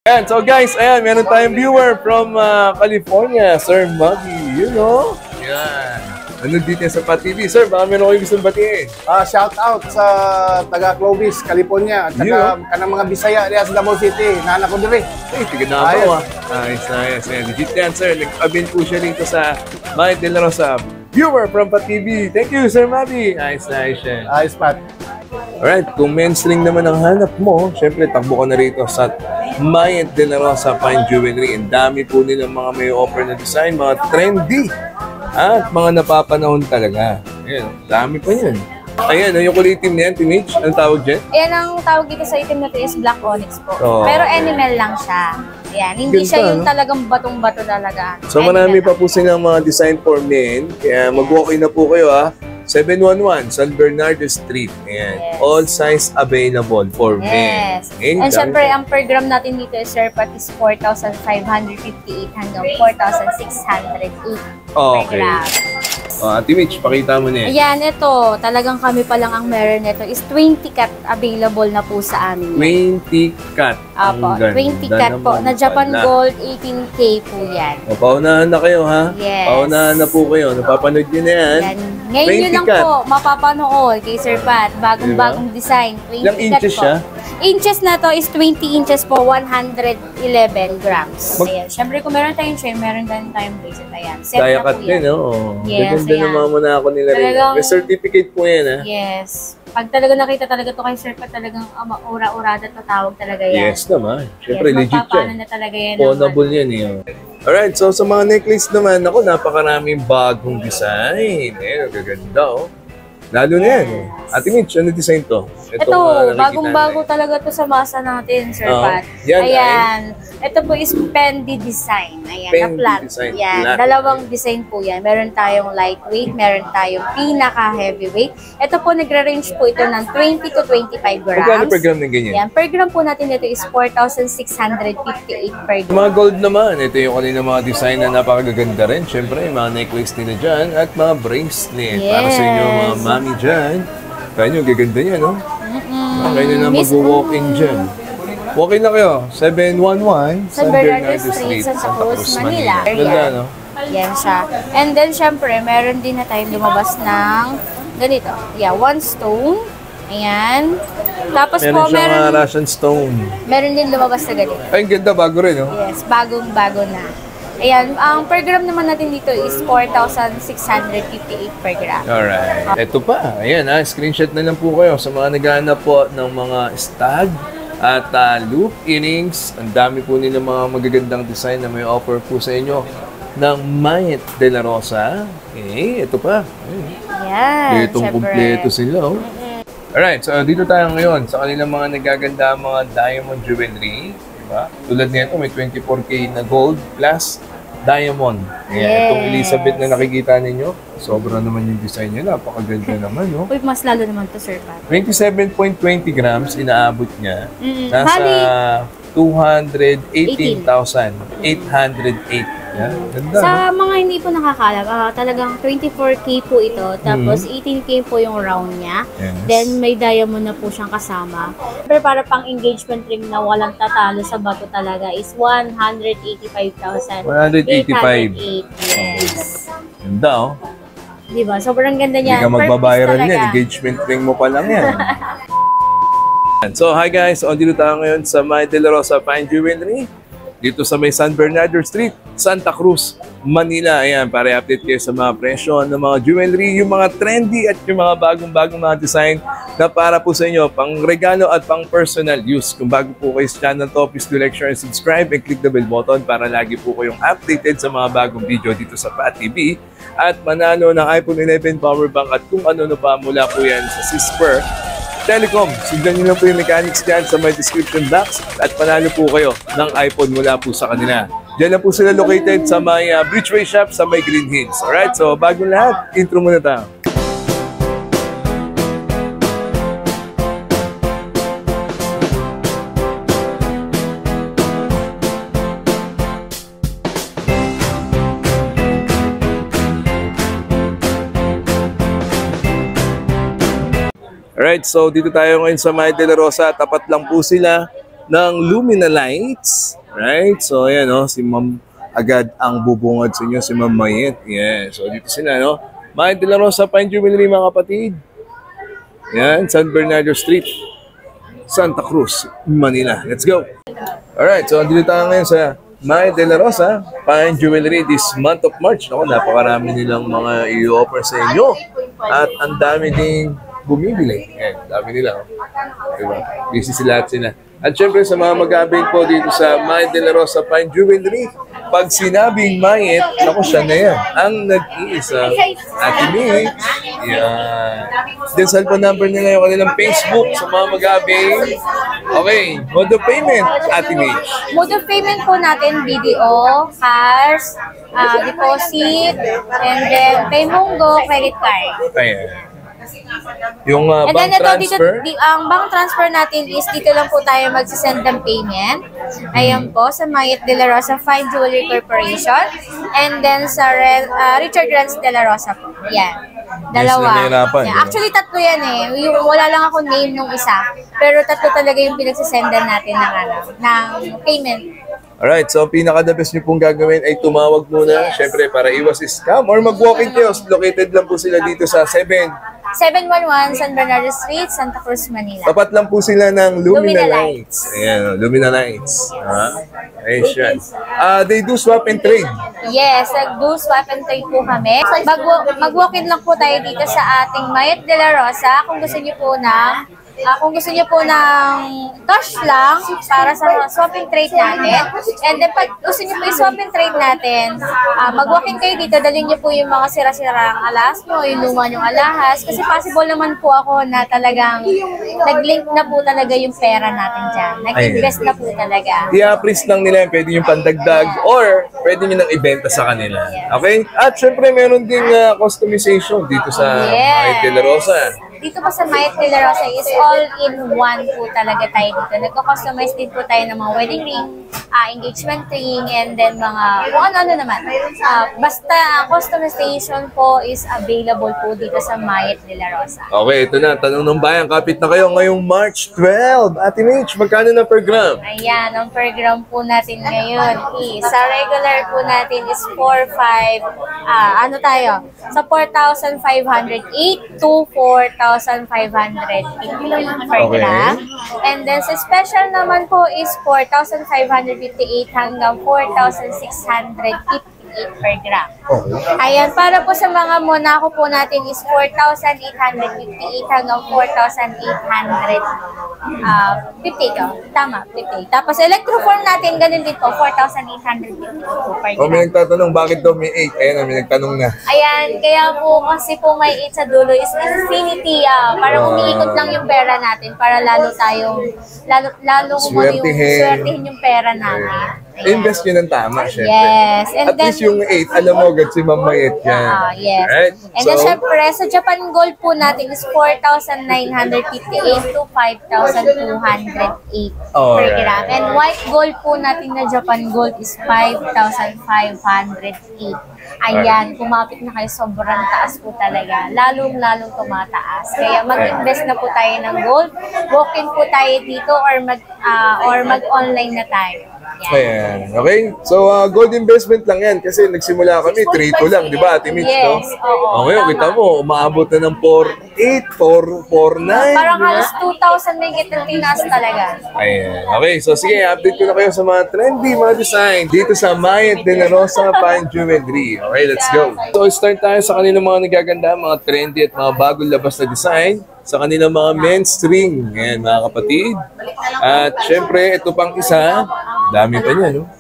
Ayan, so guys, ayan, meron tayong viewer from California, Sir Maggie, you know? Ayan. Ano dito sa Pat TV? Sir, baka meron kayo gustong batiin. Shout out sa taga Clovis, California, at saka kanang mga Bisaya diya sa Davao City. Naanak ko diri. Ay, tiga na ako Ayos. Ayan, legit yan, sir. Nag-abin po siya dito sa Mike De La Rosa. Viewer from Pat TV. Thank you, Sir Maggie. Ayos yan. Ayos, Pat. Alright, kung mainstream naman ang hanap mo, syempre takbo ka na rito sa Mike De La Rosa Fine Jewelry. Ang dami po nilang mga may offer na design, mga trendy at mga napapanahon talaga. Ayan, dami pa yan. Ayan, yung kulay itim na yan, Timage. Anong tawag dyan? Ayan, ang tawag dito sa itim na ito is Black Onyx po. Oh. Pero animal lang siya. Ayan, hindi Ganda, siya yung talagang batong-bato talaga. So marami pa po silang mga design for men. Kaya mag-walk-in na po kayo 711 San Bernardo Street. Ayan. Yes. All size available for men. Yes. Okay, And syempre, ang per gram natin dito is Sir Pat is 4,558 hanggang 4,608 per Okay. gram. Ate Mitch, pakita mo na yan. Ayan, ito. Talagang kami pa lang ang meron nito is 20 cut available na po sa amin. 20 cut. Apo, 20 cut po. Na Japan Gold, 18K po yan. O, paunahan na kayo, ha? Yes. Paunahan na po kayo. Napapanood nyo na yan. Yan. Ngayon yun lang cut. po, mapapanood kay Sir Pat. Bagong-bagong design. 20 Ilang inches cut po. siya? Inches na to is 20 inches po, 111 grams. Ayan. Siyempre, kung meron tayong chain, meron din tayong bracelet. Ayan. Set Kaya na cut po din, yan. no? Yes, Ganda ng mga ako nila rin. Talagang- May certificate po yan, ha? Yes. Pag talaga nakita talaga to kay Sir Pat, talagang ura-urada to tawag talaga yan. Yes naman. Siyempre, Yes, legit magpapaano yan. na talaga yan. Ownable yan, eh. Alright, so sa mga necklace naman, ako, napakaraming bagong design. Ayan, ang gaganda, oh. Lalo na yan, eh. Ate Mitch, ano design to? Ito, nakikita bagong-bago natin. talaga to sa masa natin, Sir Oo. Pat. Yan, Ayan. Ito po is Fendi design. Ayan, Fendi na flat. design, Yan, flat. dalawang design po yan. Meron tayong lightweight, meron tayong pinaka-heavyweight. Ito po, nagre-range po ito ng 20 to 25 grams. Magkano per gram ng ganyan? Yan, per gram po natin ito is 4,658 per gram. Mga gold naman, ito yung kanina mga design na napakaganda rin. Siyempre, yung mga necklace nila dyan at mga bracelet. Para sa inyo mga mami dyan. Kaya nyo, gaganda yan, no? Kaya nyo na mag-walk-in dyan. Walk-in na kayo, 711 San Bernardo Street, Santa Cruz, Manila. Ganda, no? Yan siya. And then, syempre, meron din na tayong lumabas ng ganito. Yeah, one stone. Ayan. Tapos Meron po, siyang Russian stone. meron din lumabas na ganito. Ay, ang ganda, bago rin, no? Yes, bagong-bago na. Ayan, ang per gram naman natin dito is 4,658 per gram. Alright. Ito pa. Ayan, screenshot na lang po kayo sa mga naghahanap po ng mga stag at loop earrings. Ang dami po nila mga magagandang design na may offer po sa inyo ng Mike De La Rosa. Okay, ito pa. Ayan, Itong syempre. kumpleto sila. Oh. Alright, so dito tayo ngayon sa kanilang mga nagaganda mga diamond jewelry. Diba? Tulad nito, may 24K na gold plus diamond. Ayan, Yes. itong Elizabeth na nakikita ninyo, sobra naman yung design niya. Napakaganda naman, no? Uy, mas lalo naman to, Sir Pat. 27.20 grams inaabot niya. Nasa Bali, 218,808. Yan, ganda. sa mga hindi po nakakalam, talagang 24K po ito. Tapos 18K po yung round niya. Yes. Then may diamond na po siyang kasama. Pero para pang engagement ring na walang tatalo sa bato talaga is 185,808. 185. Yes. Ganda, oh. Diba? Sobrang ganda Hindi niya. ka magbabiral Purpose yan. talaga. Engagement ring mo pa lang yan. So, hi guys. Dito tayo ngayon sa Mike De La Rosa Fine Jewelry. Dito sa may San Bernardo Street, Santa Cruz, Manila. Ayan, para update kayo sa mga presyo ng mga jewelry, yung mga trendy at yung mga bagong-bagong mga design na para po sa inyo, pang regalo at pang personal use. Kung bago po kayo sa channel to, please do like, share, and subscribe and click the bell button para lagi po kayong updated sa mga bagong video dito sa Pat TV at manalo ng iPhone 11 power bank at kung ano pa mula po yan sa Sisper Telecom. Sundan nyo lang po yung mechanics dyan sa my description box at panalo po kayo ng iPhone mula po sa kanila. Diyan lang po sila located sa may Bridgeway Shop sa may Green Hills. Alright, so bago lahat, intro muna tayo. Alright, so dito tayo ngayon sa Mike De La Rosa. Tapat lang po sila ng Lumina Lights. Right? So, ayan, no? Si Ma'am agad ang bubungad sa inyo, si Ma'am Mayet. Yeah. So, dito sila, no? Mayet de la Rosa Fine Jewelry, mga kapatid. Yan, San Bernardo Street, Santa Cruz, Manila. Let's go! Alright, so andito tayo ngayon sa Mayet de la Rosa Fine Jewelry this month of March. Ako, napakarami nilang mga i-offer sa inyo. At ang dami ding bumibili. Yan, dami nila. Diba? Busy sila at sila. At syempre sa mga mag-abing po dito sa Mayet de la Rosa Fine Jewelry, pag sinabing Mayet, naku, siya na yan. Ang nag-iisa, Ate Mitch. Yan. Then cellphone number nila yung kanilang Facebook sa mga mag-abing. Okay, mode of payment, Ate Mitch. Mode of payment po natin, BDO, cash, deposit, and then Paymonggo, credit card. Ayan. Yung And bank then ito, transfer. ang bank transfer natin is dito lang po tayo magsisend ng payment. Ayan po, sa Mayet de la Rosa Fine Jewelry Corporation. And then sa Richard Rance de la Rosa po. Yan. Dalawa. nahihirapan, Yeah. Actually, tatlo yan eh. Wala lang ako name nung isa. Pero tatlo talaga yung pinagsisendan natin ng payment. Alright, so pinaka-the best nyo pong gagawin ay tumawag muna. Syempre, para iwas scam or mag-walk-in kayo. Located lang po sila dito sa 711 San Bernardo Street, Santa Cruz, Manila. Tapat lang po sila ng Lumina Lumina Lights. Ayan, Lumina Lights. Ayun siya. They do swap and trade. Yes, nag-do swap and trade po kami. Mag-walk-in lang po tayo dito sa ating Mayet de la Rosa kung gusto niyo po ng cash lang para sa swap and trade natin. And then pag gusto niyo po i-swap and trade natin, mag-walk-in kayo dito, dalhin niyo po yung mga sira-sirang alahas mo, yung luma yung alahas. Kasi possible naman po ako na talagang nag-link na po talaga yung pera natin dyan. Nag-invest na po talaga. I-appraise lang nila yung pwede yung pandagdag or pwede nyo nang ibenta sa kanila. Okay? At syempre meron ding customization dito sa Mayet de la Rosa. Dito po sa Mayet de la Rosa is all-in-one po talaga tayo dito. Nagko-customize din po tayo ng mga wedding ring, engagement ring, and then mga kung ano-ano naman. Basta customization po is available po dito sa Mayet de la Rosa. Okay, ito na. Tanong ng bayan. Kapit na kayo ngayong March 12. Ate Mitch, magkano na per gram? Ayan, ang per gram po natin ngayon is, sa regular po natin is 4,500, ano tayo? Sa 4,508 to 4,550 per gram. And then sa special naman po is 4,558 hanggang 4,658 per gram. Ayan, para po sa mga Monaco po natin is 4,858 hanggang 4,850 to. Tama, 50. Tapos electroform natin, ganun din po, 4,850 po per gram. May nagtatanong, bakit daw may 8? Ayan, may nagtanong na. Ayan, kaya po kasi po may 8 sa dulo is infinity. Parang umiikot lang yung pera natin para lalo swertihin yung pera namin. Invest nyo ng tama, syempre. Yes. And at then, least yung 8, alam mo agad si Ma'am Mayet yan. Yes. Right? And then, syempre, sa Japan Gold po natin is 4,958 to 5,208 per gram. And white gold po natin na Japan Gold is 5,508. Ayan, kumapit na kayo, sobrang taas po talaga. Lalong-lalong tumataas. Kaya mag-invest na po tayo ng gold. Walk-in po tayo dito or mag-online na tayo. Ayan. Okay? So, gold investment lang yan kasi nagsimula kami, 3-2 lang, di ba, Ate Mitch? Yes, oo. Okay, kita mo, umaabot na ng 4-8, 4-9. Parang halos 2,000 may tinaas talaga. Ayan. Okay, so sige, update ko na kayo sa mga trendy, mga design dito sa Mayet de la Rosa Fine Jewelry. Okay, let's go. So, start tayo sa kanilang mga nagaganda, mga trendy at mga bagong labas na design sa kanilang mga men's ring. Ayan, mga kapatid. At syempre, ito pang isa. Dami pa niya, no?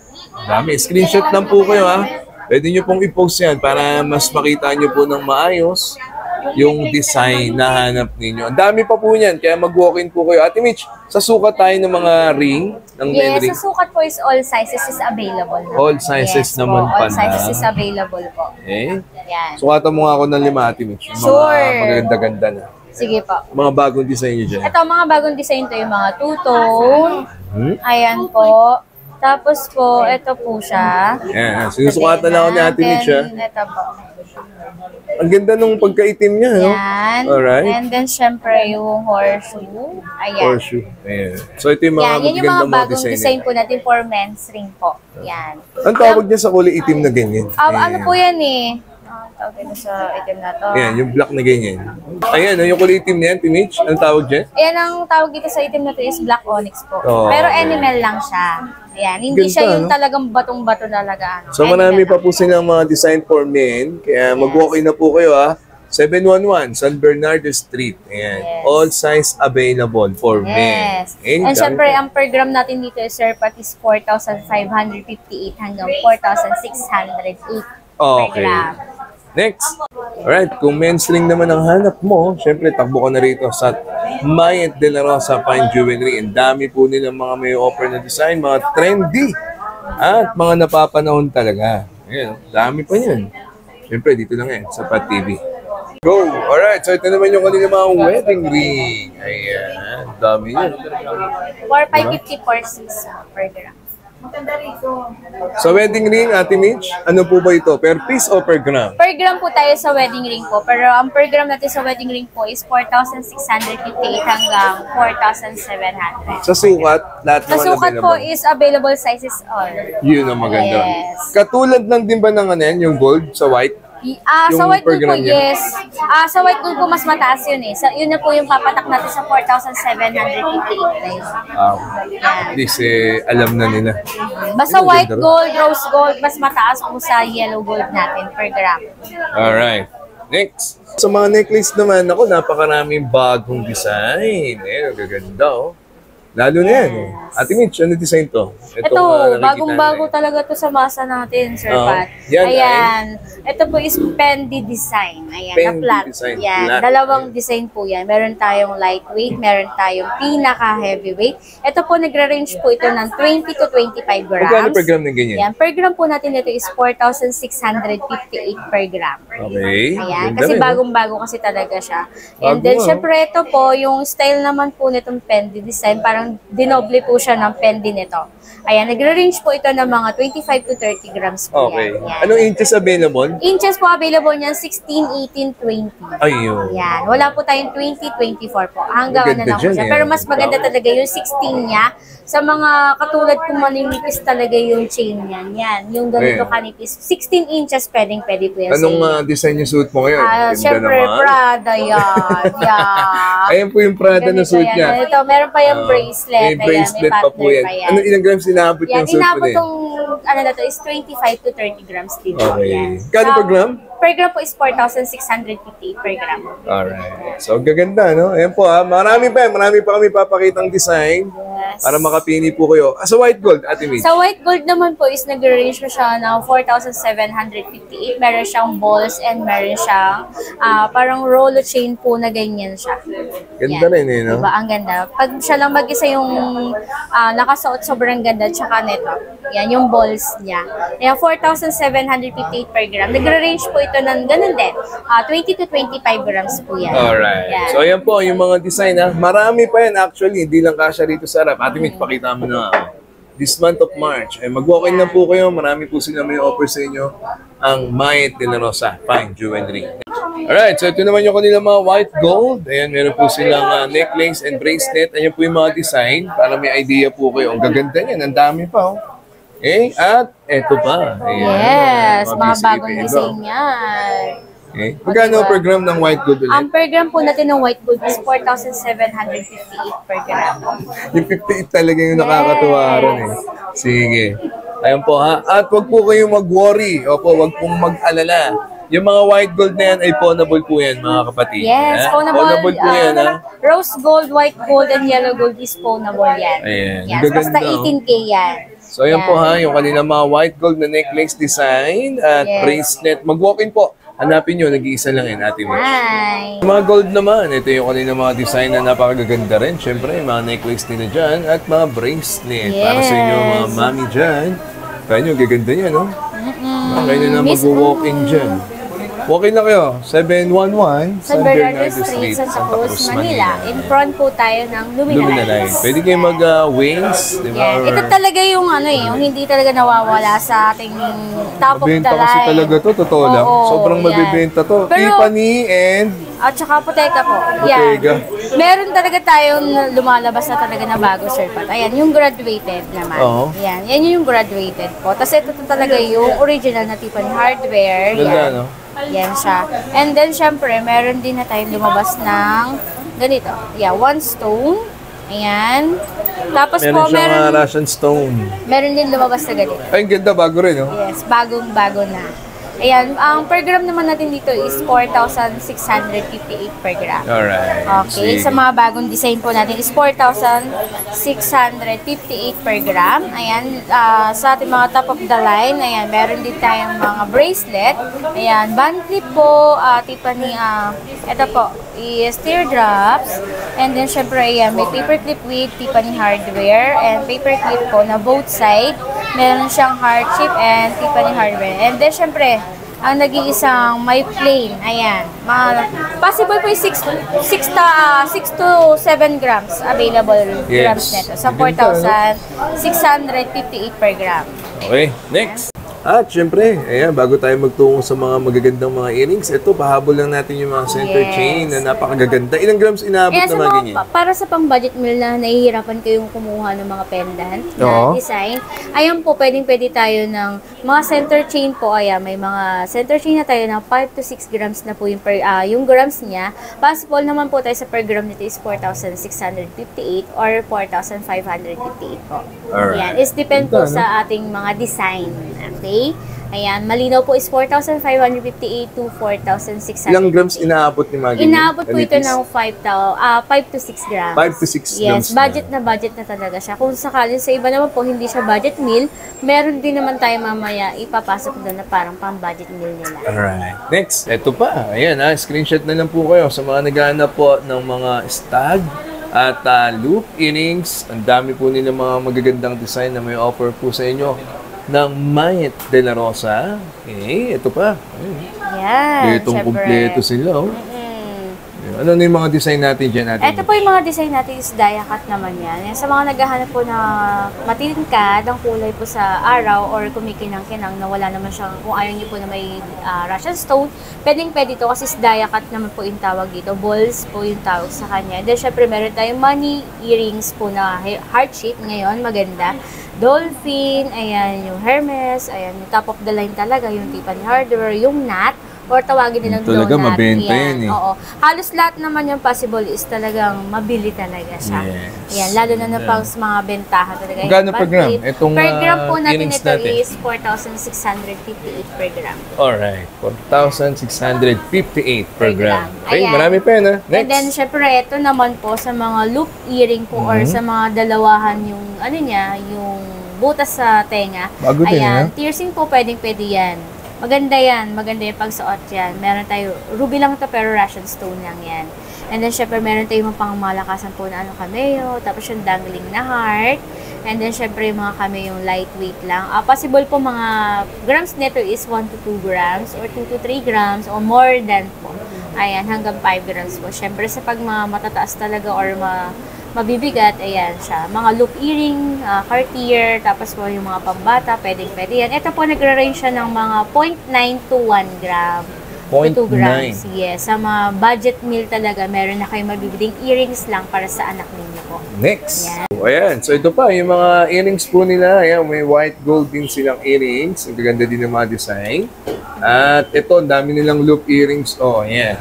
Dami. Screenshot lang po kayo, ha? Pwede nyo pong i-post yan para mas makita nyo po ng maayos yung design na hanap ninyo. Ang dami pa po niyan, kaya mag-walk-in po kayo. Ate Mitch, sa sukat tayo ng mga ring, ng men ring. Yes, sa sukat po is all sizes is available. All sizes naman all pala. sizes is available po. Okay? Yan. Sukatan mo nga ako ng 5, Ate Mitch. Yung Sure. mga magaganda-ganda na. Sige po. Mga bagong design nyo dyan. Ito, mga bagong design to yung mga two-tone. Ayan po. Tapos po, ito po siya. Ayan, sinusukatan lang ako ni Ate Mitch, ha? Ito po. Ang ganda nung pagkaitim niya, no? Yan. Alright. And then, syempre, yung horseshoe. Ayan. Horseshoe. Ayan. So, ito yung mga Yan, yan yung mga magagandang mga bagong design. design po natin for men's ring po. Yan. Ang tawag niya sa kulay itim na ganyan? Ano po yan eh? Tawag ito sa itim na to. Ayan, yung black na ganyan. Ayan, yung kulay itim na yan, Timich. Anong tawag dyan? Ayan, ang tawag dito sa itim na to is black onyx po. Oh, Pero okay. animal lang siya. Ayan, hindi Ganda, siya yung no? talagang batong-bato talaga. So, marami pa po silang mga design for men. Kaya mag-walk-in na po kayo, ha? 711 San Bernardo Street. Ayan. Yes. All size available for men. Yes. Ayan, And dami syempre, pa. ang per gram natin dito is sir, is 4,558 hanggang 4,608 per Okay. gram. Next. Alright, kung men's ring naman ang hanap mo, syempre takbo ka na rito sa Mayet de la Rosa Fine Jewelry. Ang dami po nilang mga may offer na design, mga trendy, at mga napapanahon talaga. Ayan, dami pa yan. Syempre, dito lang yan, sa Pat TV. Go! Alright, so ito naman yung kanila mga wedding ring. Ayan, dami yan. 4,550 per 6 per gram. Sa wedding ring, Ate Mitch, ano po ba ito? Per piece o per gram? Per gram po tayo sa wedding ring po. Pero ang per gram natin sa wedding ring po is 4,658 hanggang 4,700. Sa sukat, lahat Sa naman sukat po available. is available sizes all. Yun ang maganda. Yes. Katulad lang din ba ng ano yan, yung gold sa white? Sa Yung white per gold po, gram niya? yes. Sa white gold po, mas mataas yun eh. Yun na po yung papatak natin sa 4,758 guys. At least alam na nila. Basta Ang white ganda rin. gold, rose gold, mas mataas po sa yellow gold natin per gram. Alright. Next. Sa mga necklace naman, ako, napakaraming bagong design. Ang gaganda, oh. Lalo na yan. Ate Mitch, ano design to? Ito, bagong-bago talaga to sa masa natin, Sir Pat. Yan, Ayan. Ito po is Pendi design. Ayan, na Pendi flat. design, Yan, flat. dalawang design po yan. Meron tayong lightweight, meron tayong pinaka-heavyweight. Ito po, nagre-range po ito ng 20 to 25 grams. Magkano per gram ng ganyan? Yan, per gram po natin ito is 4,658 per gram. Okay. Ayan, Ganda kasi rin, oh. bagong-bago kasi talaga siya. And Bago, then, ah. syempre, ito po, yung style naman po nitong Pendi design, parang dinoble po siya ng Pendi nito. Ayan, nagre-range po ito ng mga 25 to 30 grams po Okay. yan. Yan. Anong inches available? Inches po available niyan, 16, 18, 20. Ayun. Yan. Wala po tayong 20, 24 po. Hanggang ano Maganda lang po dyan, siya. eh. Pero mas maganda talaga yung 16 niya. Sa mga katulad kung maninipis talaga yung chain niyan. Yan. Yung ganito Ayan. kanipis. 16 inches pwede po yan. Anong sa design yung suit mo ngayon? Ganda syempre, naman. Prada yan. Yeah. Ayan po yung Prada na Ganito suit yan. niya. Ito, meron pa yung bracelet. May bracelet Ayan, may pa po partner yan. pa Ano, ilang grams inaabot Yan, yung suit mo inabot na yan? tong, ano na to, is 25 to 30 grams din. po. Okay. Yan. Kano per gram? Per gram po is 4,658 per gram. Alright. So, gaganda, no? Ayan po, ha. Marami pa kami papakitang design Yes. para makapili po kayo. Sa white gold, Ate Mitch. Sa white gold naman po is nag-range po siya ng 4,758. Meron siyang balls and meron siyang parang rolo chain po na ganyan siya. Ganda Yan. rin, eh, no? Diba? Ang ganda. Pag siya lang mag-isa yung nakasuot, sobrang ganda. Tsaka nito. Yan, yung balls niya. Yan, 4,758 per gram. Nagre-range po ito ng ganun din. 20 to 25 grams po yan. Alright. Yan. So, ayan po, yung mga design, ha. Marami pa yan, actually. Hindi lang kasya rito sa harap. Ate Mitch, pakita mo na. This month of March, mag-walk-in na po kayo. Marami po sila may offer sa inyo. Ang Mayet de la Rosa Fine Jewelry. Alright, so ito naman yung kanilang mga white gold. Ayan, meron po silang necklace and bracelet. Ayan po yung mga design para may idea po kayo. Ang gaganda niyan, ang dami pa, oh. Okay, at eto pa. Ayan, Yes, mga busy bagong ito. design yan. Okay. Magkano per gram ng white gold ulit? Ang per gram po natin ng white gold is 4,758 per gram. Yung 58 talaga yung nakakatuwa ron, eh. Sige. Ayun po, ha. At wag po kayong mag-worry. Opo, wag pong mag-alala. Yung mga white gold na yan ay pawnable po yan, mga kapatid. Yes, ha? pawnable. po yan, ha. Rose gold, white gold, and yellow gold is pawnable yan. Ayan, Yes, gaganda, basta oh. 18K yan. So, ayan po, ha. Yung kanina mga white gold na necklace design at Yes. bracelet. Mag-walk-in po. Hanapin nyo, nag-iisa lang yan, Ate Mitch. Hi! Mga gold naman, ito yung kanina mga design na napakaganda rin. Siyempre, mga necklace nila dyan at mga bracelet. Para sa inyo, mga Yes. mami dyan. Kaya nyo, gaganda yan, no? Kaya na Miss- mag-walk-in dyan. Walk-in na kayo. 711 San Bernardo Street, Santa Cruz, Manila. In front po tayo ng Luminalights. Pwede kayo mag-wings, di ba? Yan. Ito talaga yung yung hindi talaga nawawala sa ating top of the Mabenta kasi line. talaga to, totoo lang. Oo, Sobrang yan. mabibenta to. Pero- Tiffany and At saka Bottega po. Bottega. Yan. Meron talaga tayong lumalabas na talaga na bago, Sir Pat. Ayan, yung graduated naman. Oo. Yan, yan yung graduated po. Tapos ito talaga yung original na Tiffany hardware. Ganda, Yan. no? Yan siya. And then, syempre, meron din na tayong lumabas ng ganito. Yeah, one stone. Ayan. Tapos Meron po, siyang Russian stone. meron din lumabas na ganito. Ay, ang ganda, bago rin, no? Yes, bagong-bago na. Ayan, ang per gram naman natin dito is 4,658 per gram. Alright. Okay, Sige. sa mga bagong design po natin is 4,658 per gram. Ayan, sa ating mga top of the line, ayan, meron din tayong mga bracelet. Ayan, band clip po, Tiffany, ito po, is teardrops. And then, syempre, ayan, may paper clip with Tiffany hardware and paper clip po na both side. Meron siyang heart shape and Tiffany hardware. And then, syempre, ang nag-iisang may plain, ayan. Possible po yung 6 to 7 grams available Yes. grams neto. Sa 4,658 per gram. Okay, next. At syempre, ayan, bago tayo magtungo sa mga magagandang mga earrings, ito, pahabol lang natin yung mga center Yes. chain na napakagaganda. Ilang grams inaabot Kaya sa naman mga, ganyan? para sa pang-budget meal na nahihirapan kayong kumuha ng mga pendant Oo. na design, ayan po, pwede tayo ng mga center chain po. Ayan, may mga center chain na tayo na 5 to 6 grams na po yung grams niya. Possible naman po tayo sa per gram nito is 4,658 or 4,558 po. Alright. Ayan, is depend po Ganda, no? sa ating mga design. Okay? Ayan, malinaw po is 4,558 to 4,600. Ilang grams inaabot ni Maggie? Inaabot po ito ng 5 to 6 grams. 5 to 6 grams Yes, budget na talaga siya. Kung sakali sa iba naman po, hindi siya budget meal, meron din naman tayo mamaya ipapasok doon na parang pang-budget meal nila. Alright. Next, ito pa. Ayan, screenshot na lang po kayo sa mga naghahanap po ng mga stag at loop earrings. Ang dami po nila mga magagandang design na may offer po sa inyo ng Mayet de la Rosa. Okay, ito pa. Yan, Itong syempre. kumpleto sila. Oh. Mm. Ano na yung mga design natin dyan? Ito po yung mga design natin is dia cut naman yan. Yan. Sa mga naghahanap po na matingkad ang kulay po sa araw or kumikinang-kinang na wala naman siyang, kung ayaw niyo po na may Russian stone, pwedeng-pwede ito kasi dia cut naman po yung tawag dito. Balls po yung tawag sa kanya. Then syempre meron tayong money earrings po na heart shape ngayon, maganda. Dolphin, ayan yung Hermes, ayan yung top of the line talaga, yung Tiffany hardware, yung Nat, or tawagin nilang Talaga, donut. mabenta yan eh. Oo. Halos lahat naman yung possible is talagang mabili talaga siya. Yes. Yan, lalo na na pang mga bentahan talaga. Magkano per gram? Itong, per gram po natin earrings ito natin? is 4,658 per gram. Alright. 4,658 per gram. Okay, Ayan. marami pa yan ha. Next. And then, syempre, ito naman po sa mga loop earring po or sa mga dalawahan yung, ano niya, yung butas sa tenga. Bago din, Ayan, ha? piercing po pwede yan. Maganda yung pagsuot yan. Meron tayo, ruby lang ito pero Russian stone lang yan. And then, syempre, meron tayong mga pangmalakasan po na cameo, tapos yung dangling na heart. And then, syempre, yung mga cameo yung lightweight lang. Possible po mga grams nito is 1 to 2 grams or 2 to 3 grams or more than po. Ayan, hanggang 5 grams po. Syempre, sa pag mga matataas talaga or mabibigat, ayan siya. Mga loop earring, Cartier, tapos po yung mga pambata, pwede yan. Ito po, nagre-range siya ng mga 0.9 to 1 gram. 2 grams. 0.9. Yes, sa mga budget meal talaga, meron na kayo mabibiling earrings lang para sa anak ninyo po. Next. Yan. So, ayan. So, ito pa, yung mga earrings po nila. Ayan, may white gold din silang earrings. Ang ganda din ng mga design. At ito, ang dami nilang loop earrings. Oh, ayan.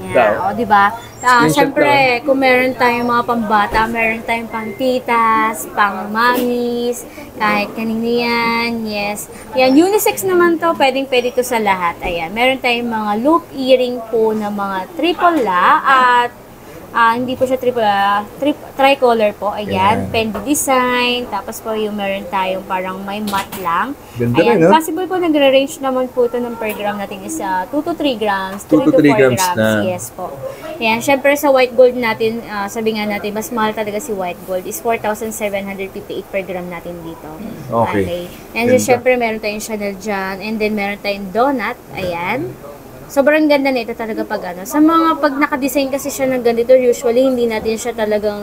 Yeah, o di ba? Screenshot Siyempre, kung meron tayong mga pambata, meron tayong pang titas, pang mamis, kahit kanino yan, yes. Yan, unisex naman to, pwedeng-pwede to sa lahat. Ayan, meron tayong mga loop earring po na mga triple la at hindi po siya tricolor po. Ayan, Ayan. Fendi design. Tapos po yung meron tayong parang may matte lang. Ganda Ayan, rin, no? possible po nagre-range naman po ito ng per gram natin is 2 to 3 grams, 2 3 to to 3 4 grams grams. na. Yes po. Ayan, syempre sa white gold natin, sabi nga natin, mas mahal talaga si white gold is 4,758 per gram natin dito. Okay. And then Ganda. syempre meron tayong Chanel dyan, and then meron tayong donut. Ayan. Sobrang ganda nito talaga pag ano. Sa mga pag naka-design kasi siya ng ganito, usually hindi natin siya talagang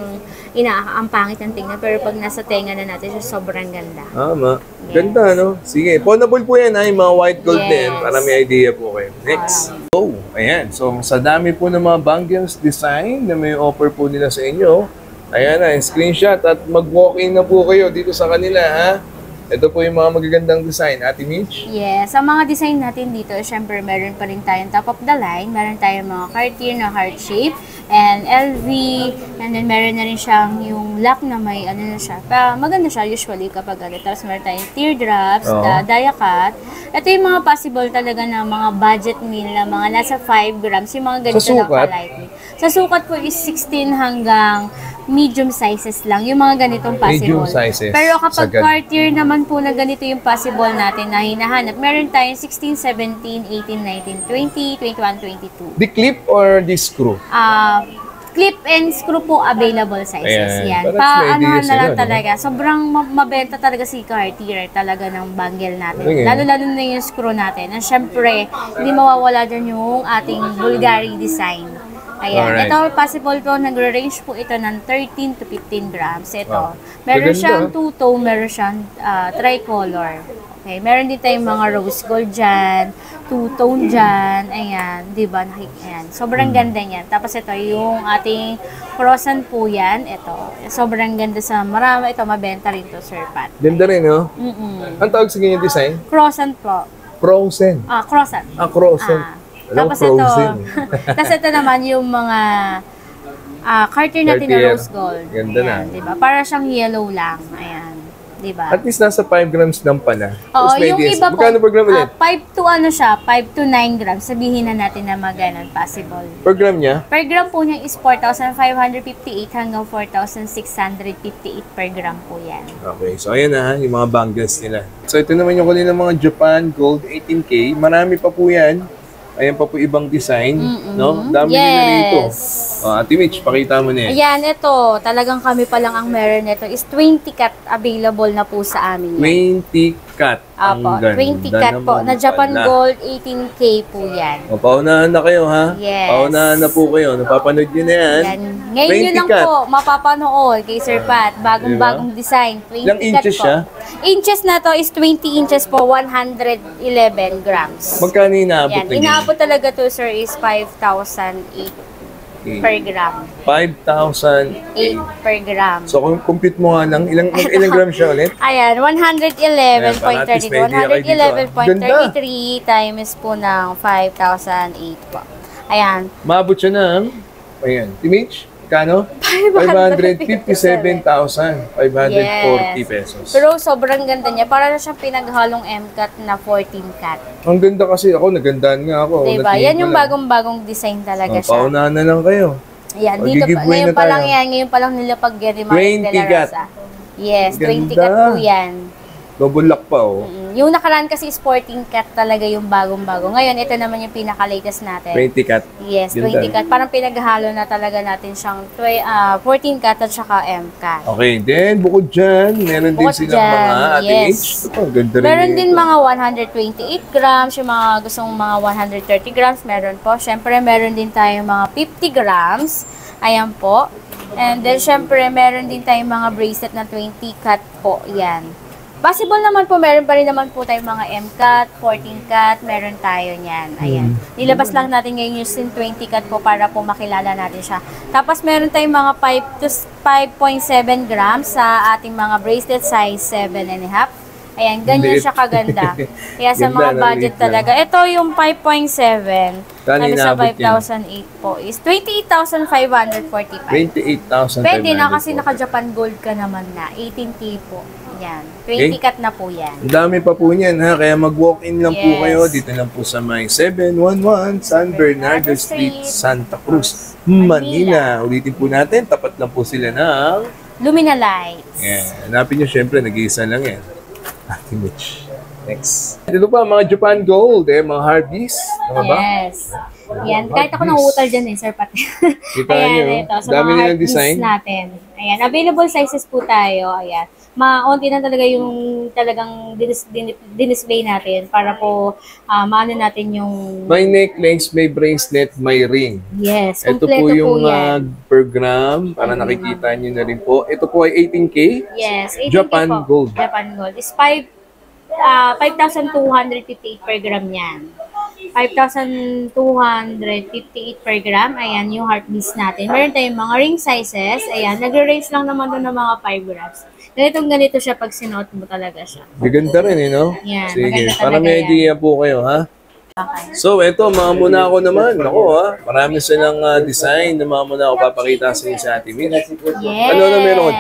ang pangit ng tingnan. Pero pag nasa tenga na natin siya, sobrang ganda. Tama. Ganda, no? Sige, pawnable po yan, ha? Yung mga white gold Yes. din, para may idea po kayo. Next. Oh, ayan. So, sa dami po ng mga bangles design na may offer po nila sa inyo, ayan na, screenshot at mag-walk-in na po kayo dito sa kanila, ha? Ito po yung mga magagandang design. Ate Mitch? Yes, sa mga design natin dito, syempre meron pa rin tayong top of the line, meron tayong mga Cartier na heart shape, and LV, and then meron na rin siyang yung lock na may ano na siya. Maganda siya usually kapag ano. Tapos meron tayong teardrops, dia cut. Ito yung mga possible talaga na mga budget meal na mga nasa 5 grams, yung mga ganito lang ka-lightly. Sa sukat po is 16 hanggang medium sizes lang, yung mga ganitong possible. Medium sizes. Pero kapag Sagad. Cartier naman po na ganito yung possible natin na hinahanap, meron tayong 16, 17, 18, 19, 20, 21, 22. The clip or the screw? Clip and screw po available sizes. Ayan. Yan. Parang may idea Paanohan na sila, lang no? talaga. Sobrang mabenta talaga si Cartier talaga ng bangle natin. Okay. Lalo-lalo na yung screw natin. And syempre, hindi mawawala dyan yung ating Bulgari design. Ayan. Alright. Ito, possible po, nagre-range po ito ng 13 to 15 grams. Ito. Wow. Meron Maganda. siyang two-tone, meron siyang tricolor. Okay. Meron din tayong mga rose gold dyan, two-tone dyan. Ayan. Diba? Ayan. Sobrang ganda niyan. Tapos ito, yung ating croissant po yan. Ito. Sobrang ganda sa marami. Ito, mabenta rin to, Sir Pat. Ganda rin, no? Mm-mm. Ang tawag sa ganyan design? Croissant po. Frozen. Croissant. Croissant. Alam, Tapos frozen. tapos ito naman yung mga Cartier natin na Cartier. rose gold. Ganda na. Diba? Para siyang yellow lang. Ayan. Diba? At least nasa 5 grams lang pala. Oo, Tapos may yung ideas. iba po, Magkano per gram ulit? 5 to ano siya, 5 to 9 grams. Sabihin na natin na maganon possible. Per gram niya? Per gram po niya is 4,558 hanggang 4,658 per gram po yan. Okay, so ayan na ha, yung mga bangles nila. So ito naman yung kanina mga Japan Gold 18K. Marami pa po yan. Ayan pa po ibang design, no? Dami nila rito. Ate Mitch, pakita mo na yan. Ayan, ito. Talagang kami pa lang ang meron nito is 20 cut available na po sa amin. 20 cut. Apo, 20 cut po. Na Japan Gold 18K po yan. O, paunahan na kayo, ha? Yes. Paunahan na po kayo. Napapanood nyo na yan. Yan. Ngayon 20 yun lang cut. po, mapapanood kay Sir Pat. Bagong-bagong design. 20 Ilang cut inches po. siya? Inches na to is 20 inches po, 111 grams. Magkano inaabot Yan. na ganyan? Inaabot talaga to, sir, is 5,008 per gram. 5,000. 8 per gram. So, kung compute mo nga lang, ilang grams siya ulit? Ayan, 111.32. 111.33 times po ng 5,008 po. Ayan. Maabot siya ng, ayan, Timich, kano? 557,540 pesos. Pero sobrang ganda niya. Para na siyang pinaghalong M-cut na 14 cut. Ang ganda kasi ako, nagandaan nga ako. Diba? Natingin Yan ko yung lang. bagong-bagong design talaga siya. Paunahan na lang kayo. Ayan, O, dito pa, giveaway ngayon na pa lang tayo. yan. Ngayon pa lang nila pag-Gary 20 cut. Yes, 20 Ganda. cut po yan. Double lock pa, oh. Yung nakaraan kasi sporting cut talaga yung bagong-bago. Ngayon, ito naman yung pinaka-latest natin. 20 cut. Yes, Ganda. 20 cut. Parang pinaghalo na talaga natin siyang 14 cut at saka M cut. Okay, then bukod dyan, meron din Bukod silang dyan, mga Ate yes. Mitch. Ito, ang ganda rin. Meron din ito. mga 128 grams, yung mga gustong mga 130 grams, meron po. Siyempre, meron din tayong mga 50 grams. Ayan po. And then, siyempre, meron din tayong mga bracelet na 20 cut po. Yan. Possible naman po, meron pa rin naman po tayong mga M-cut, 14 cut, meron tayo niyan. Ayan. Nilabas lang natin ngayon yung 20 cut po para po makilala natin siya. Tapos meron tayong mga 5 to 5.7 grams sa ating mga bracelet size 7.5. Ayan, ganyan Liit. siya kaganda. Kaya sa Ganda, mga no? budget Liit lang. talaga. Ito yung 5.7. Kano Sabi sa inaabot yan? 5,008 po is 28,545. 28,000. Pwede na kasi naka-Japan Gold ka naman na. 18K po. Yan. 20 cut na po yan. Ang dami pa po niyan, ha? Kaya mag-walk-in lang po Yes. kayo. Dito lang po sa may 711 San Bernardo Street, Santa Cruz, Manila. Ulitin po natin, tapat lang po sila ng... Lumina Lights. Yan. Hanapin nyo, syempre, nag-iisa lang yan. Ate Mitch. Next. Dito pa, mga Japan Gold, mga Harveys. Tama ba? Yes. Yan. Kahit ako nanguutal dyan Sir Pat. Kita nyo, ito. Sa dami mga nilang heart design. piece natin. Ayan. Available sizes po tayo. Ayan. maunti na talaga yung talagang dinisplay natin para po maano natin yung... May necklace, may bracelet, may ring. Yes, Ito kompleto po yung yan. per gram, para nakikita nyo na rin po. Ito po ay 18K. Yes, 18K Japan po. Gold. Japan Gold. Is 5,258 per gram yan. 5,258 per gram. Ayan, yung heart beads natin. Meron tayong mga ring sizes. Ayan, nag-range lang naman doon ng mga 5 grams. Ganito siya pag sinuot mo talaga siya. Maganda rin, no? Yan, Sige, maganda para talaga may yan. idea po kayo, ha? Okay. So, eto, mga muna ako naman. Ako, ha? Marami silang design na mga muna ako papakita sa inyo sa ating Mitch. Yes. Ano na meron?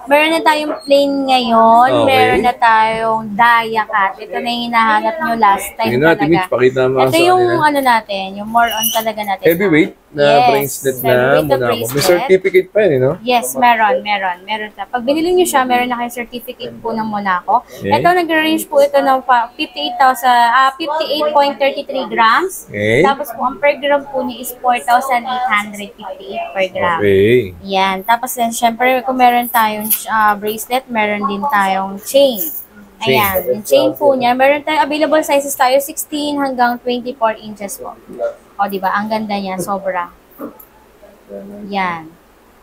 Meron na tayong plain ngayon. Okay. Meron na tayong Daya Cut. Ito na yung hinahanap nyo last time Yun na, Ate Mitch, talaga. pakita naman Ito sa yung kanila. ano natin, yung more on talaga natin. Heavyweight na Yes, bracelet na heavyweight na muna ako. May bracelet. certificate pa yun, no? Yes, meron. Meron na. Pag binili nyo siya, meron na kayong certificate po ng Monaco. Okay. Ito, nag-range po ito ng 58.33 grams. Okay. Tapos po, ang per gram po niya is 4,858 per gram. Okay. Yan. Tapos then, syempre, kung meron tayong bracelet, meron din tayong chain. Ayan. Yung chain po niya, meron tayong available sizes tayo, 16 hanggang 24 inches po. O, diba? Ang ganda niya. Sobra. Yan.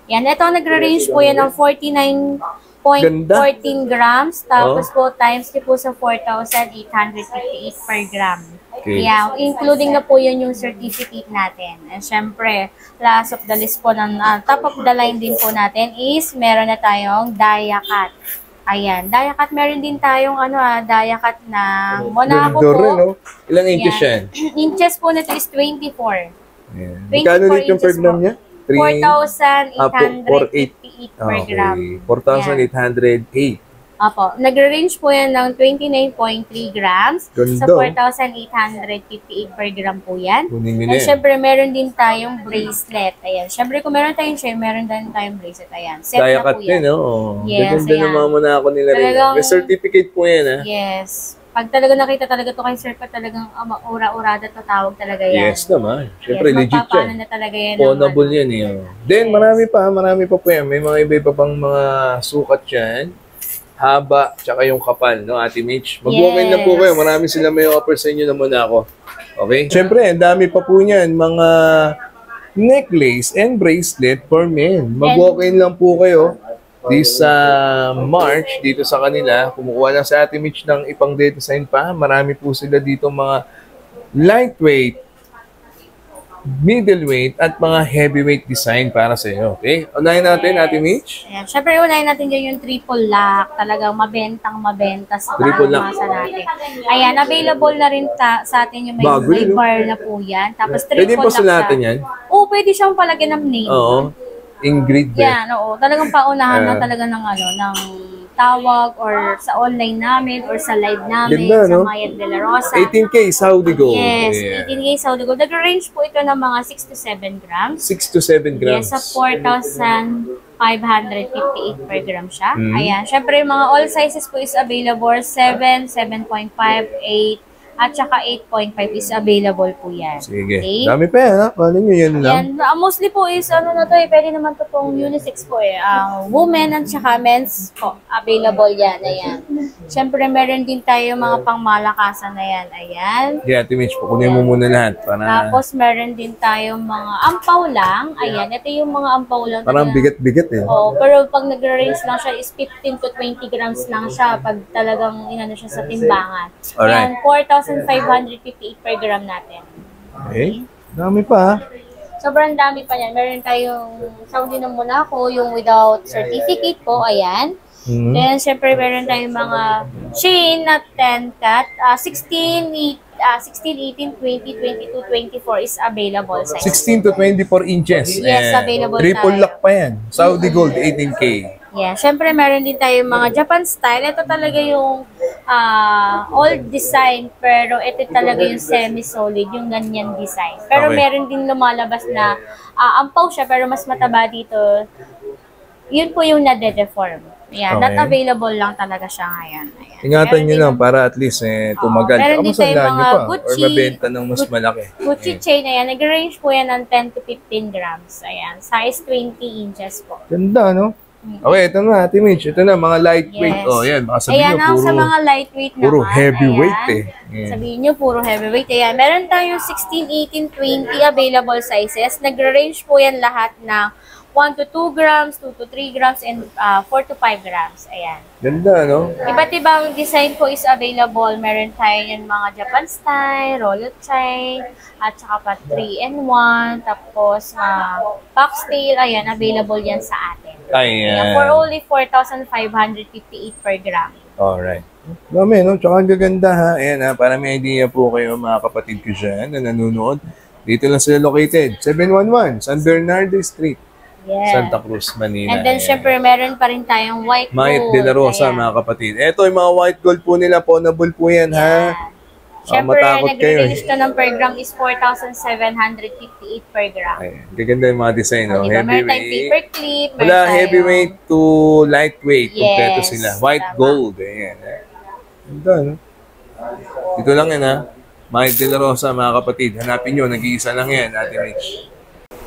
Yan. Ito, nagre-range po yan ng 49.14 grams. Tapos po, times niyo po sa 4,858 per gram. Okay. Yeah, including na po yun yung certificate natin. And syempre, last of the list po ng top of the line din po natin is meron na tayong Daya Cut. Ayan, Daya Cut, meron din tayong Daya Cut na Monaco Ganda po. rin, no? Ilang inches yan? Inches po nito is 24. Ayan. 24 Magkano ulit yung per inches gram po. niya? 4,858 per gram. Okay. 4,808. Opo, nagre-range po yan ng 29.3 grams sa Ganda. 4,858 per gram po yan. Kunin nyo na And yan. syempre, meron din tayong bracelet. Ayan. Syempre, kung meron tayong chain, meron din tayong bracelet. Ayan. Set Daya na cut po din, yan. no? Oh. Yes, Ganda ayan. naman muna ako nila rin. Talagang- May certificate po yan, ha? Yes. Pag talaga nakita talaga to kay Sir, pag talagang ura-urada to tawag talaga yan. Yes naman. Siyempre, legit magpapaano yan. na talaga yan. Honorable yan, eh. Oh. Then, marami pa po yan. May mga iba pang mga sukat yan. Haba, tsaka yung kapal, no, Ate Mitch? Mag-walk-in na po kayo. Marami sila may offer sa inyo na muna ako. Okay? Siyempre, ang dami pa po niyan. Mga necklace and bracelet for men. Mag-walk-in lang po kayo. This March, dito sa kanila, kumukuha lang sa Ate Mitch ng ipang design pa. Marami po sila dito mga lightweight, middleweight, at mga heavyweight design para sa iyo. Okay? Unahin natin, Ate Mitch. Ayan. Syempre, unahin natin dyan yung triple lock. Talagang mabenta sa Triple lock. masa natin. Ayan, available na rin sa atin yung may Bago yun, no? bar na po yan. Tapos triple Pwede pa lock sa natin yan? Oo, pwede siyang palagyan ng name. Oo. Ingrid. Yan, oo. Talagang paunahan na talaga ng ng tawag or sa online namin or sa live namin Ganda, sa no? Mayat de la Rosa. 18K, Saudi Gold. Yes, Yeah. 18K Saudi Gold. Nag-range po ito ng mga 6 to 7 grams. 6 to 7 grams. Yes, sa 4,558 per gram siya. Mm. Ayan. Syempre, yung mga all sizes po is available. 7, 7.5, 8, at saka 8.5 is available po yan. Sige. Okay? Dami pa yan, ha? Paano nyo yan lang? Yan, mostly po is na to pwede naman to pong unisex po eh. Women at saka men's po, available yan. Ayan. Siyempre meron din tayo mga pangmalakasan na yan. Ayan. Yeah, Ate Mitch, kukunin mo muna lahat. Para Tapos meron din tayo mga ampaw lang. Ayan, ito yung mga ampaw lang. parang bigat-bigat, eh. Oh, pero pag nag-range lang siya is 15 to 20 grams lang siya pag talagang inano siya sa timbangan. Alright. Ayan, 4,558 per gram natin. Okay. Dami pa, ha? Sobrang dami pa yan. Meron tayong Saudi na Monaco, yung without certificate po, ayan. Mhm. Then, syempre, meron tayong mga chain na 10 cut. 16, 18, 20, 22, 24 is available sa 16 to 24 inches. Yes, And available triple tayo. lock pa yan. Saudi Gold, 18K. Yeah, syempre meron din tayong mga Japan style. Ito talaga yung old design, pero ito talaga yung semi-solid, yung ganyan design. Pero Okay. meron din lumalabas na ampaw siya, pero mas mataba dito. Yun po yung nade-deform. Yan, Okay. not available lang talaga siya ngayon. Ayan. Ingatan Meron nyo din lang para at least tumagal. meron Saka din tayong masalaan nyo mga pa. Or Gucci. mabenta ng mas malaki. Gucci chain na yan, nag-range po yan ng 10 to 15 grams. Ayan, size 20 inches po. Ganda, no? Okay, ito na, Ate Mitch. Ito na, mga lightweight. Yes. Oh, yan. Baka sabihin Ayan nyo, ang sa mga lightweight naman. puro heavyweight ayan. Yan. Sabihin nyo, puro heavyweight. Ayan, meron tayong 16, 18, 20 available sizes. Nagre-range po yan lahat ng 1 to 2 grams, 2 to 3 grams, and 4 to 5 grams. Ayan. Ganda, no? Iba't ibang design po is available. Meron tayo yung mga Japan style, roller chain, at saka pa 3-in-1, tapos box tail. Ayan, available yan sa atin. Ayan, for only 4,558 per gram. Alright. Dami, no? Tsaka ang gaganda, ha? Ayan, ha? Para may idea po kayo, mga kapatid ko dyan na nanonood. Dito lang sila located. 711 San Bernardo Street. Yes. Santa Cruz, Manila. And then, syempre, meron pa rin tayong white gold. Mayet de la Rosa, Ayan. mga kapatid. Ito, yung mga white gold po nila, pawnable po yan, ha? Syempre, matakot kayo. nagre-release ka ng per gram is 4,758 per gram. Ayan, gaganda yung mga design, no? Diba? Meron tayong paper clip. meron Wala, tayong- heavyweight to lightweight. Kompleto Yes, sila. White tama. gold. Ayan, ha? Ganda, no? Dito lang yan, ha? Mayet de la Rosa, mga kapatid. Hanapin nyo, nag-iisa lang yan, Ate Mitch.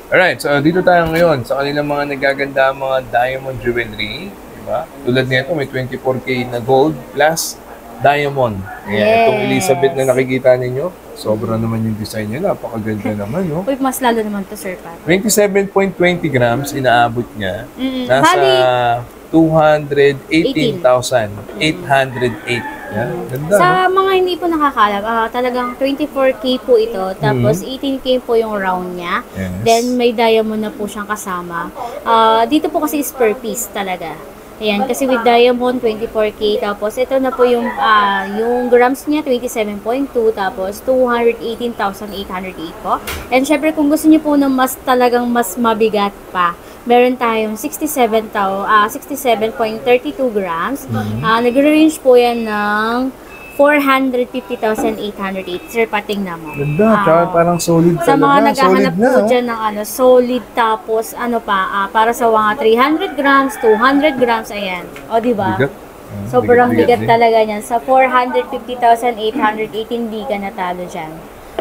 Alright, so dito tayo ngayon sa kanilang mga nagaganda mga diamond jewelry. Diba? Tulad nito, may 24K na gold plus diamond. Ayan, itong Elizabeth na nakikita ninyo, sobra naman yung design niya. Napakaganda naman, no? Uy, mas lalo naman to, Sir Pat. 27.20 grams inaabot niya. Nasa Bali, 218,808. Yan, ganda. sa mga hindi po nakakalam, talagang 24K po ito, tapos 18K po yung round niya. Yes. Then may diamond na po siyang kasama. Dito po kasi is per piece talaga. Ayan, kasi with diamond 24K, tapos ito na po yung grams niya 27.2, tapos 218,808 po. And syempre kung gusto niyo po na mas talagang mas mabigat pa, meron tayong 67.32 grams. Nagre-range po yan ng 450,808. Sir, patingnan mo. Ganda, tsaka parang solid Sa talaga. mga naghahanap solid na, po dyan ng solid, tapos para sa mga 300 grams, 200 grams, ayan. O, diba? Bigat. Sobrang bigat din. talaga niyan. Sa 450,808, hindi ka natalo dyan.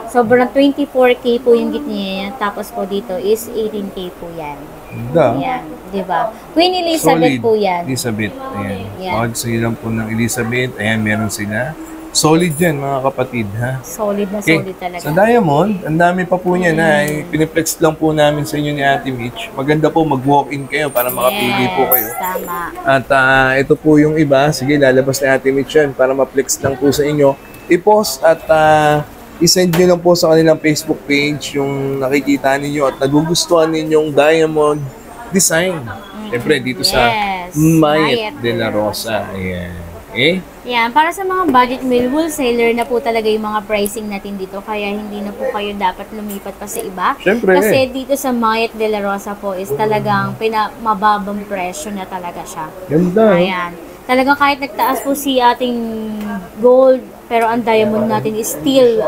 Sobrang 24K po yung gitna niya. Tapos po dito is 18K po yan. Ganda. Ayan, diba? Queen Elizabeth Solid. po yan. Elizabeth. Ayan. Yan. Bawat sila po ng Elizabeth. Ayan, meron sila. Solid yan, mga kapatid, ha? Solid na Okay. solid talaga. Sa Diamond, ang dami pa po niya na. Piniplex lang po namin sa inyo ni Ate Mitch. Maganda po mag-walk-in kayo para makapili po kayo. Tama. At ito po yung iba. Sige, lalabas na Ate Mitch yan para ma-flex lang po sa inyo. I-post at i-send nyo lang po sa kanilang Facebook page yung nakikita ninyo at nagugustuhan ninyong diamond design. Siyempre, dito sa Mayet de la Rosa. Ayan. Okay? Yan, para sa mga budget meal wholesaler na po talaga yung mga pricing natin dito, kaya hindi na po kayo dapat lumipat pa sa iba. Siyempre. Kasi dito sa Mayet de la Rosa po is talagang mababang presyo na talaga siya. Ganda. Ayan. Talagang kahit nagtaas po si ating gold, pero ang diamond natin is still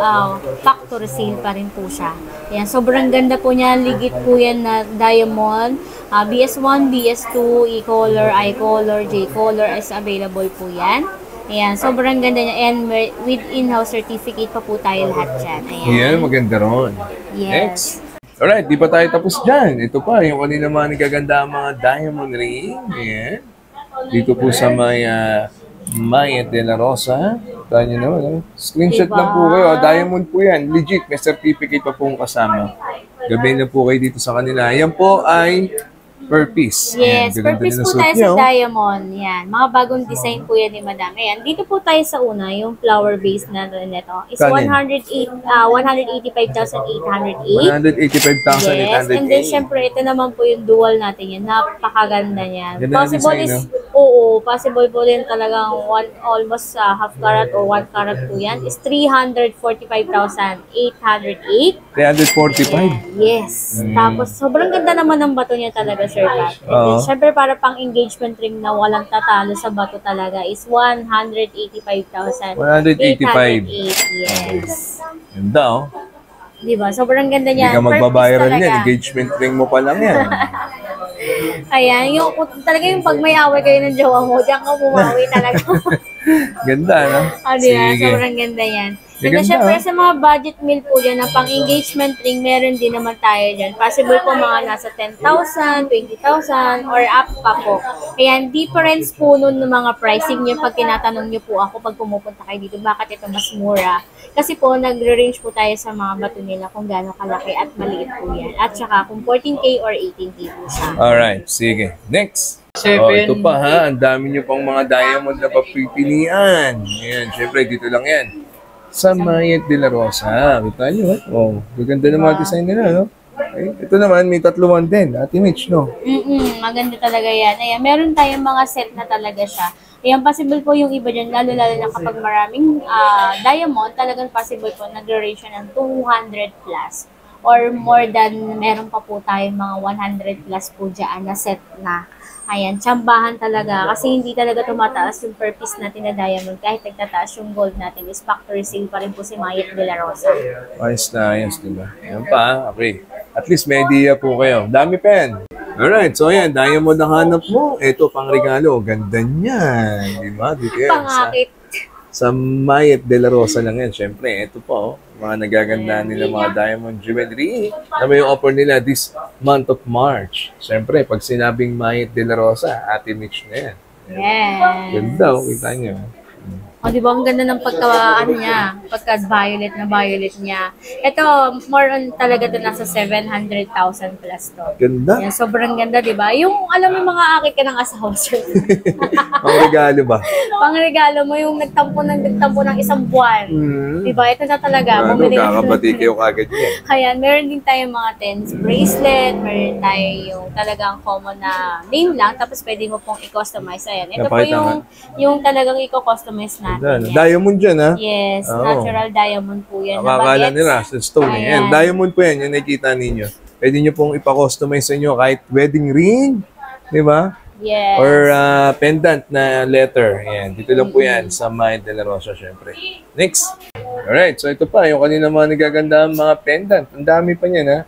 factory sale pa rin po siya. Ayan, sobrang ganda po niya. Ligit po yan na diamond. BS1, BS2, E-color, I-color, J-color is available po yan. Ayan, sobrang ganda niya. And with in-house certificate pa po tayo lahat dyan. Ayan. Ayan, maganda ron. Yes. Next. Alright, di pa tayo tapos dyan. Ito pa, yung kanina mga nagaganda mga diamond ring. Ayan. Dito po sa may Mayet de la Rosa. Tayo nyo naman. Screenshot Diba? lang po kayo. Diamond po yan. Legit. May certificate pa pong kasama. Gabi na po kayo dito sa kanila. Yan po ay per piece. Yes, Ayan, per gaganda piece na po suit tayo niyo. sa diamond. Yan. Mga bagong design po yan ni Madam. Ayan, dito po tayo sa una, yung flower base na nito. Is Kanin? 185,808. 185,808. Yes, and then syempre, ito naman po yung dual natin yan. Napakaganda niyan. Ganda ng Possible design, is, oo, possible po din talagang almost half carat or 1 carat po yan. Is 345,808. 345. Yes. Tapos, sobrang ganda naman ng bato niya talaga, Sir Pat. And then, Oo. syempre, para pang engagement ring na walang tatalo sa bato talaga is 185,808. 185. Yes. Ganda, oh. Diba? Sobrang ganda Hindi niya. ka magbabayaran Purpose yan. talaga. Engagement ring mo pa lang yan. Ayan, yung talaga yung pag may away kayo ng jowa mo, diyan ka bumawi talaga. Ganda, no? Diba? Sobrang ganda yan. Kasi Maganda, syempre ah. sa mga budget meal po yan, na pang-engagement ring, meron din naman tayo dyan. Possible po mga nasa 10,000, 20,000, or up pa po. Kaya difference po nun ng mga pricing nyo pag tinatanong nyo po ako pag pumupunta kayo dito, bakit ito mas mura? Kasi po, nagre-range po tayo sa mga bato nila kung gaano kalaki at maliit po yan. At saka kung 14K or 18K po siya. Alright, sige. Next. Oh, ito pa ha, ang dami nyo pang mga diamond na papipilian. Yan, syempre dito lang yan. Sa Mayet de la Rosa. Kita nyo, eh? Oh, maganda ng mga design nila, no? Okay. Ito naman, may tatluan din. Ate Mitch, no? Maganda talaga yan. Ayan, meron tayong mga set na talaga siya. Ayan, possible po yung iba dyan, lalo-lalo na kapag maraming diamond, talagang possible po nag-range siya ng 200 plus. Or more than, meron pa po tayong mga 100 plus po dyan na set na. Ayan, tsambahan talaga. Kasi hindi talaga tumataas yung per piece natin na diamond. Kahit nagtataas yung gold natin, is factory sale pa rin po si Mayet de la Rosa. Ayos na, ayos, diba? Ayan pa, okay. At least may idea po kayo. Dami pa yan. Alright, so ayan, diamond ang hanap mo. Ito, pang regalo. Ganda niyan. Diba? Dito yan. Pangakit. Sa Mayet de la Rosa lang yan. Siyempre, ito po, mga nagaganda nila mga diamond jewelry na may offer nila this month of March. Siyempre, pag sinabing Mayet de la Rosa, Ate Mitch na yan. Yes. Ganda, kita nyo. O, di ba, ang ganda ng pagka-violet na violet niya. Ito, more on talaga ito, nasa 700,000 plus to. Ganda. Yan, sobrang ganda, di ba? Yung, alam mo, mga akit ka ng asawa, sir. Ang regalo ba? Pangregalo mo yung nagtampo ng isang buwan. Di ba? Ito na talaga. Ano, Bumili- kakabati kayo kagad yan. Ayan, meron din tayong mga tens bracelet, meron tayo yung talagang common na name lang, tapos pwede mo pong i-customize. Ayan, ito po Napakita yung talagang i-customize natin. Ganda. Yan. Diamond dyan, ha? Yes, Oo. natural diamond po yan. Akakala Bagets. nila sa stone. Ayan. Yan. Diamond po yan. Yung nakikita ninyo. Pwede nyo pong ipa-customize sa inyo kahit wedding ring. Di ba? Yes. Or pendant na letter. Yan. Dito lang po yan sa Mayet de la Rosa, syempre. Next. Alright. So ito pa. Yung kanina mga nagagandang mga pendant. Ang dami pa niyan, ha?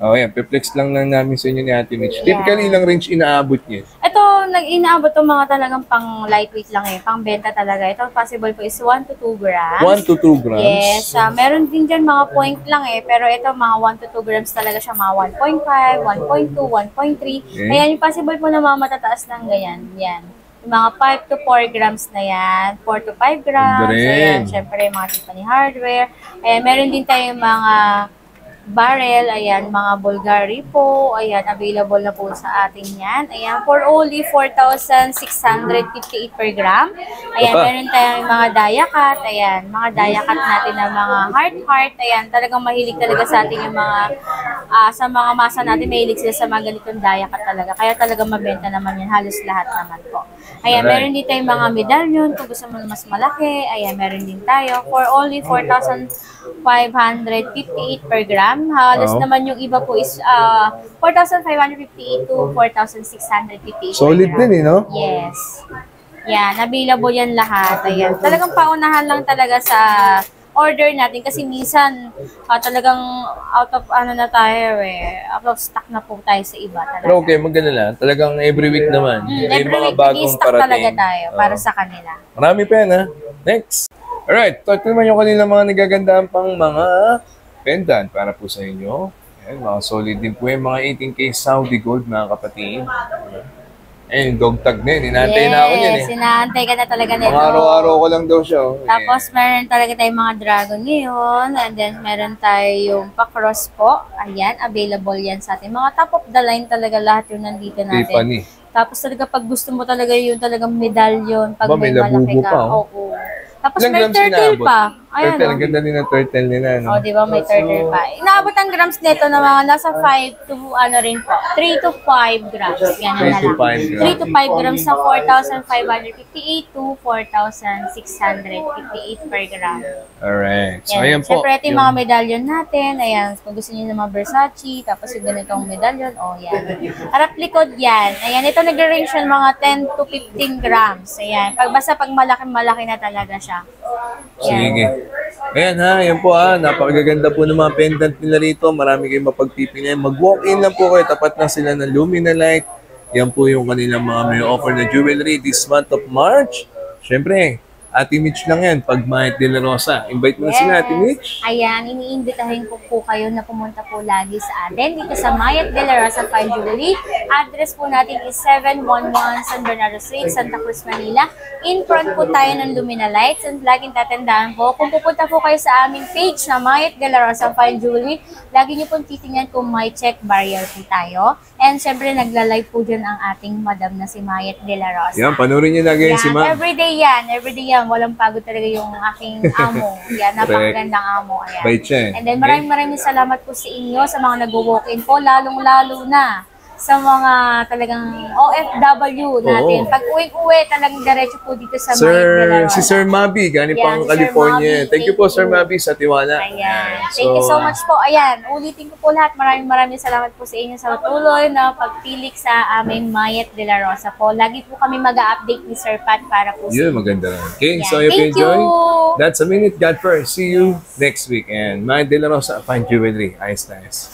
Oh, yan. Piplex lang namin sa inyo ni Ate Mitch. Typically, ilang range inaabot niya? Ito, inaabot itong mga talagang pang lightweight lang eh. Pang benta talaga. Ito possible po is 1 to 2 grams. 1 to 2 grams? Yes. Meron din dyan mga point lang eh. Pero ito mga 1 to 2 grams talaga siya. Mga 1.5, 1.2, 1.3. Okay. Ayan, yung possible po na mga matataas ng ganyan. Yan. Yung mga 5 to 4 grams na yan. 4 to 5 grams. Ganda rin. Ayan, syempre mga Tiffany hardware. Ayan, meron din tayong mga barrel, ayan, mga Bulgari po, ayan, available na po sa atin yan. Ayan, for only 4,658 per gram. Ayan, Opa. meron tayong mga dayakat, ayan, mga dayakat natin na mga heart, ayan, talagang mahilig talaga sa atin yung mga, sa mga masa natin, mahilig sila sa mga ganitong dayakat talaga. Kaya talaga mabenta naman yan, halos lahat naman po. Ayan, Alright. meron din tayong mga medallion, kung gusto mo na mas malaki, ayan, meron din tayo, for only 4,558 per gram. Halos Oo. naman yung iba po is 4,558 to 4,658 Solid per gram. din, eh, no? Yes. Yan, available yan lahat. Ayan. Talagang paunahan lang talaga sa order natin kasi minsan talagang out of na tayo out of stock na po tayo sa iba talaga. Pero okay, maganda lang. Talagang every week naman. May Every mga week, bagong stock talaga parating. tayo para sa kanila. Marami pa yan, ha? Next. Alright, so ito naman yung kanila mga nagagandaan pang mga pendant para po sa inyo. Ayan, mga solid din po yung mga 18K Saudi Gold, mga kapatid. Ayun, dog tag na yun. Inaantay na ako yan, eh. Sinaantay ka na talaga nito. Mga araw-araw ko lang daw siya. Oh. Tapos, meron talaga tayong mga dragon ngayon. And then, meron tayong pa-cross po. Ayan, available yan sa atin. Mga top of the line talaga lahat yung nandito natin. Tiffany. Tapos talaga, pag gusto mo talaga yung talagang medallion, pag Ba, may malaki labubo ka. pa, oh. Oo. Tapos Ilang may grams turtle inaabot? pa. Ayan, Turtle, ang ganda din ng turtle nila. No? oh, di ba may turtle pa. Inaabot ang grams nito na mga nasa 5 to, rin po, 3 to 5 grams. Yan 3 na to lang. 5 grams. 3 to 5 grams sa 4,558 to 4,658 per gram. Alright. So, Yan. ayan po. Siyempre, ito yung mga medallion natin. Ayan, kung gusto niyo ng mga Versace, tapos yung ganitong medallion, oh, yan. Harap likod yan. Ayan, ito nag-range ng mga 10 to 15 grams. Ayan, pag malaki-malaki na talaga siya. Sige. Ayan ha, yan po ha. Napakaganda po ng mga pendant nila rito. Marami kayong mapagpipilian. Mag-walk-in lang po kayo. Tapat na sila ng Luminalite. Yan po yung kanilang mga may offer na jewelry this month of March. Siyempre, Ate Mitch lang yan, pag Mayat de la Rosa. Invite mo na sila, Ate Mitch. Ayan, iniimbitahin ko po kayo na pumunta po lagi sa atin dito sa Mayat de la Rosa Fine Jewelry. Address po natin is 711 San Bernardo Street, Santa Cruz, Manila. In front po tayo ng Lumina Lights, and laging tatandaan po, kung pupunta po kayo sa aming page na Mayat de la Rosa Fine Jewelry, lagi niyo pong titingnan kung may check barrier po tayo. And syempre, nagla-live po dyan ang ating madam na si Mayat de la Rosa. Yan, panoorin niyo lagi yan si Ma'am. Everyday yan. Walang pagod talaga yung aking amo. Yan, napakagandang amo. Ayan. Bait siya eh. And then maraming salamat po sa inyo, sa mga nag-walk-in po, lalong-lalo na sa mga talagang OFW natin. Oo. Pag uwi-uwi, talagang diretso po dito sa Mayat de la Rosa. Si Sir Mabi, galing Yan, pang si Sir California. Mabi. Thank you po, Sir Mabi, sa tiwala. Ayan. Thank you so much po. Ayan, ulitin ko po lahat. Maraming salamat po sa inyo sa tuloy na pagpilik sa aming Mayat de la Rosa po. Lagi po kami mag-update ni Sir Pat para po sa Yun, inyo. maganda rin. Okay, Yan. so if you Thank you. enjoy, that's a minute. God first. See you next week. And Mayat de la Rosa, Fine Jewelry. Ayos na ayos.